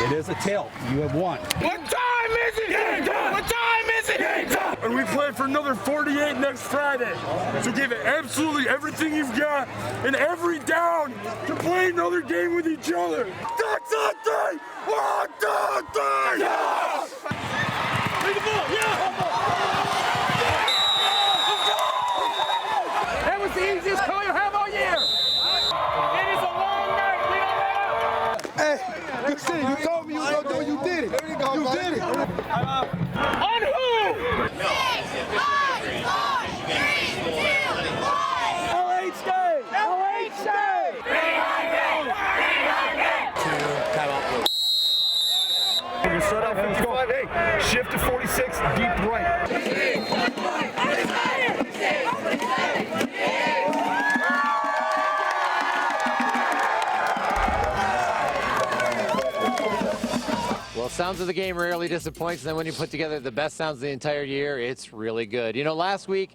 It is a tilt. You have won. What time is it? Game time! What time is it? Game time! And we play for another 48 next Friday. So give it absolutely everything you've got and every down to play another game with each other. That's a thing! 1, 2, 3! Yeah! Bring the ball! Yeah! That was the easiest call you have all year. It is a long night. We don't let up. Hey, good shit. You told me you was gonna do it. You did it. There you go. You did it. On who? 6, 5, 4, 3, 2, 1. LH stay. LH stay. We're gonna start out 55. Hey, shift to 46, deep right. Well, sounds of the game rarely disappoints, and then when you put together the best sounds of the entire year, it's really good. You know, last week,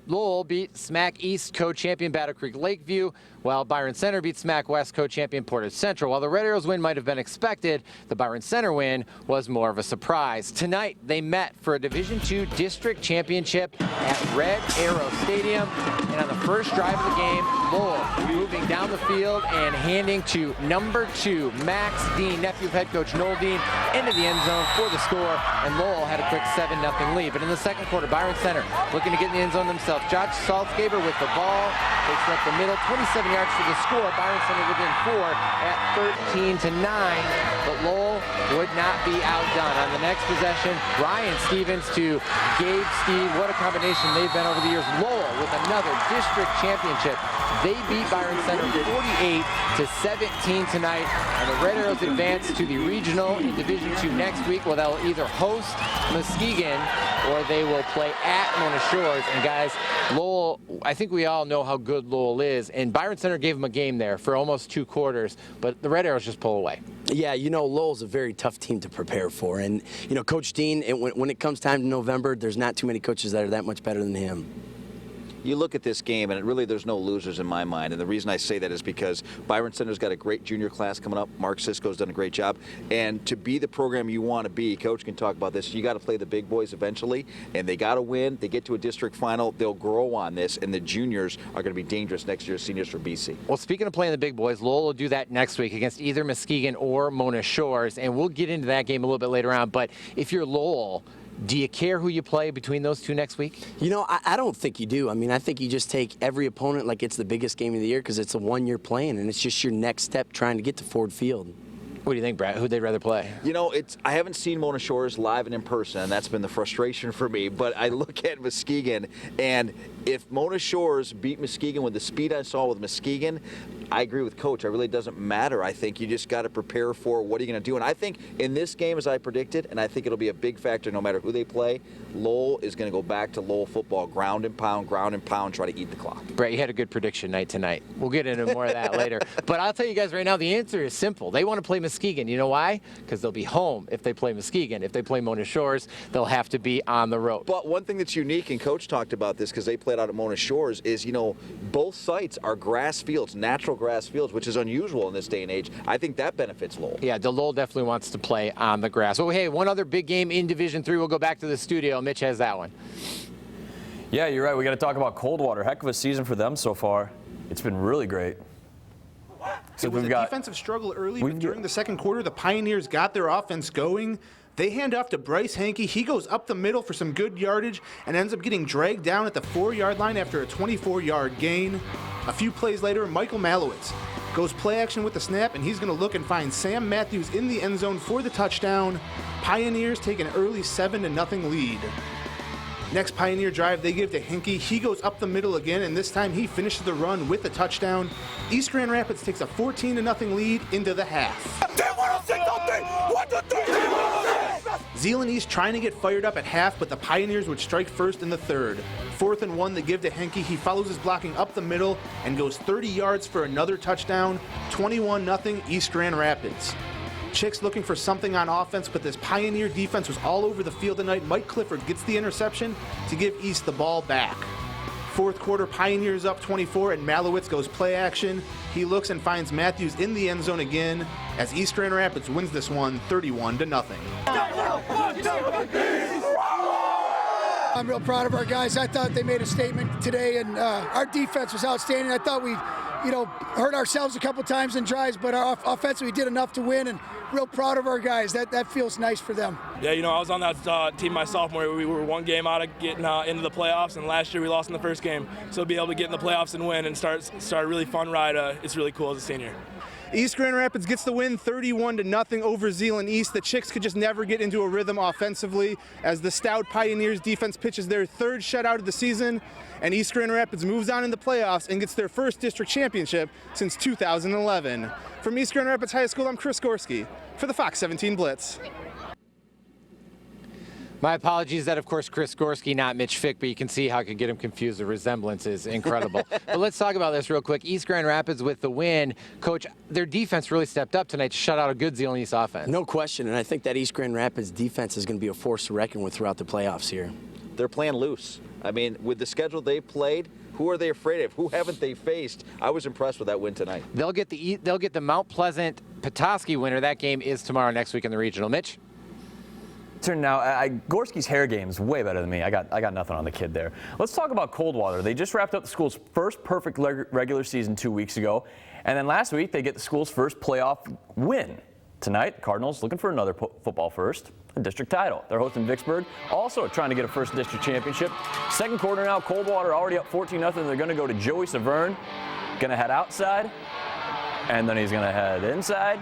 Lowell beat SMAC East co-champion Battle Creek Lakeview, while Byron Center beat SMAC West co-champion Portage Central. While the Red Arrows win might have been expected, the Byron Center win was more of a surprise. Tonight, they met for a Division II district championship at Red Arrow Stadium, and on the first drive of the game, Lowell moving down the field and handing to number 2, Max Dean, nephew of head coach Noel Dean, into the end zone for the score, and Lowell had a quick 7-0 lead. But in the second quarter, Byron Center looking to get in the end zone themselves. Josh Salzgaber with the ball, takes it up the middle, 27 yards for the score. Byron Center within 4 at 13-9, but Lowell would not be outdone. On the next possession, Ryan Stevens to Gabe Steve. What a combination they've been over the years. Lowell with another district championship. They beat Byron Center 48-17 tonight, and the Red Arrows advance to the regional in Division II next week, where they'll either host Muskegon or they will play at Mona Shores. And guys, Lowell, I think we all know how good Lowell is, and Byron Center gave them a game there for almost 2 quarters, but the Red Arrows just pull away. Yeah, you know, Lowell's a very tough team to prepare for, and you know, Coach Dean, when it comes time to November, there's not too many coaches that are that much better than him. You look at this game, and there's no losers in my mind. And the reason I say that is because Byron Center's got a great junior class coming up. Mark Sisko's done a great job. And to be the program you want to be, Coach can talk about this, you got to play the big boys eventually, and they got to win. They get to a district final, they'll grow on this, and the juniors are going to be dangerous next year, seniors for BC. Well, speaking of playing the big boys, Lowell will do that next week against either Muskegon or Mona Shores, and we'll get into that game a little bit later on. But if you're Lowell, do you care who you play between those two next week? You know, I don't think you do. I mean, I think you just take every opponent like it's the biggest game of the year because it's the one you're playing, and it's just your next step trying to get to Ford Field. What do you think, Brad? Who'd they rather play? You know, I haven't seen Mona Shores live and in person, and that's been the frustration for me. But I look at Muskegon, and if Mona Shores beat Muskegon with the speed I saw with Muskegon, I agree with Coach. It really doesn't matter. I think you just got to prepare for what are you going to do. And I think in this game, as I predicted, and I think it'll be a big factor no matter who they play, Lowell is going to go back to Lowell football, ground and pound, try to eat the clock. Brett, you had a good prediction night tonight. We'll get into more of that later. But I'll tell you guys right now, the answer is simple. They want to play Muskegon. You know why? Because they'll be home if they play Muskegon. If they play Mona Shores, they'll have to be on the road. But one thing that's unique, and Coach talked about this because they played out at Mona Shores, is, you know, both sites are grass fields, natural grass fields, which is unusual in this day and age. I think that benefits Lowell. Yeah, Lowell definitely wants to play on the grass. Oh, hey, one other big game in Division III. We'll go back to the studio. Mitch has that one. Yeah, you're right. We got to talk about Coldwater. Heck of a season for them so far. It's been really great. So it was a defensive struggle early, but during the second quarter, the Pioneers got their offense going. They hand off to Bryce Hankey. He goes up the middle for some good yardage and ends up getting dragged down at the 4-yard line after a 24-yard gain. A few plays later, Michael Malowitz goes play action with the snap, and he's going to look and find Sam Matthews in the end zone for the touchdown. Pioneers take an early 7-0 lead. Next Pioneer drive, they give to Hinkey. He goes up the middle again, and this time he finishes the run with the touchdown. East Grand Rapids takes a 14-0 lead into the half. Zeeland East trying to get fired up at half, but the Pioneers would strike first in the third. 4th and 1, they give to Hinkey. He follows his blocking up the middle and goes 30 yards for another touchdown. 21-0 East Grand Rapids. Chicks looking for something on offense, but this Pioneer defense was all over the field tonight. Mike Clifford gets the interception to give East the ball back. 4th quarter, Pioneers up 24, and Malowitz goes play action. He looks and finds Matthews in the end zone again as East Grand Rapids wins this one 31-0. I'm real proud of our guys. I thought they made a statement today, and our defense was outstanding. I thought we, hurt ourselves a couple times in drives, but our offensively we did enough to win, and real proud of our guys. That feels nice for them. Yeah, I was on that team my sophomore year. We were one game out of getting into the playoffs, and last year we lost in the first game. So to be able to get in the playoffs and win and start a really fun ride, it's really cool as a senior. East Grand Rapids gets the win 31-0 over Zeeland East. The Chicks could just never get into a rhythm offensively as the stout Pioneers defense pitches their third shutout of the season, and East Grand Rapids moves on in the playoffs and gets their first district championship since 2011. From East Grand Rapids High School, I'm Chris Gorski for the Fox 17 Blitz. My apologies that, of course, Chris Gorski, not Mitch Fick, but you can see how I could get him confused. The resemblance is incredible. But let's talk about this real quick. East Grand Rapids with the win. Coach, their defense really stepped up tonight to shut out a good Zeeland East offense. No question, and I think that East Grand Rapids defense is going to be a force to reckon with throughout the playoffs here. They're playing loose. I mean, with the schedule they played, who are they afraid of? Who haven't they faced? I was impressed with that win tonight. They'll get the Mount Pleasant Petoskey winner. That game is tomorrow next week in the regional. Mitch? Now, Gorski's hair game is way better than me. I got nothing on the kid there. Let's talk about Coldwater. They just wrapped up the school's first perfect regular season 2 weeks ago, and then last week they get the school's first playoff win. Tonight, the Cardinals looking for another football first, a district title. They're hosting Vicksburg, also trying to get a first district championship. Second quarter now, Coldwater already up 14-0. They're going to go to Joey Severn, going to head outside, and then he's going to head inside.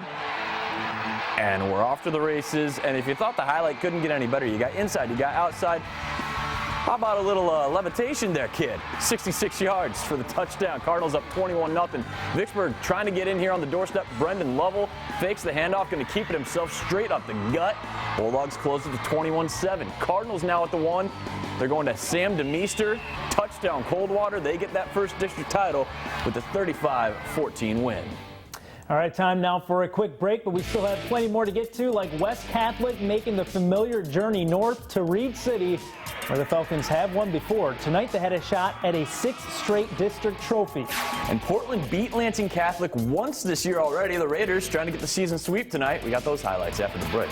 And we're off to the races. And if you thought the highlight couldn't get any better, you got inside, you got outside. How about a little levitation there, kid? 66 yards for the touchdown. Cardinals up 21-0. Vicksburg trying to get in here on the doorstep. Brendan Lovell fakes the handoff, going to keep it himself straight up the gut. Bulldogs close it to 21-7. Cardinals now at the 1. They're going to Sam DeMeester. Touchdown Coldwater. They get that first district title with a 35-14 win. All right, time now for a quick break, but we still have plenty more to get to, like West Catholic making the familiar journey north to Reed City, where the Falcons have won before. Tonight they had a shot at a 6th straight district trophy. And Portland beat Lansing Catholic once this year already. The Raiders trying to get the season sweep tonight. We got those highlights after the break.